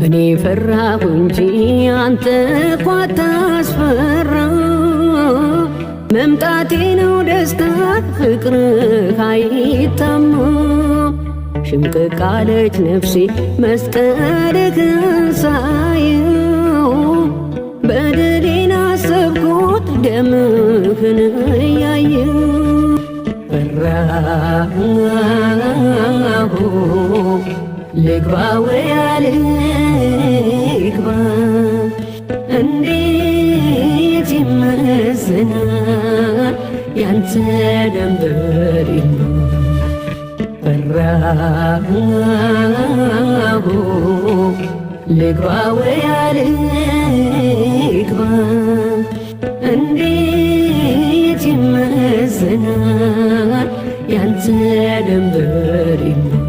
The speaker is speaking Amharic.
እኔ ፈራሁ እንጂ አንተ እኮ አታስፈራ። መምጣቴ ነው ደስታ ፍቅርህ አይታማ። ሽምቅቅ አለች ነፍሴ መስቀልህን ሳየው፣ በደሌን አሰብኩት ደምህን እያየው። ፈራሁ ልግባ ወያ ልግባ፣ እንዴት ይመዝናል ያንተ ደንበር ይማ። ፈራሁ ልግባ ወያ ልግባ፣ እንዴት ይመዝናል ያንተ ደንበር ይማ።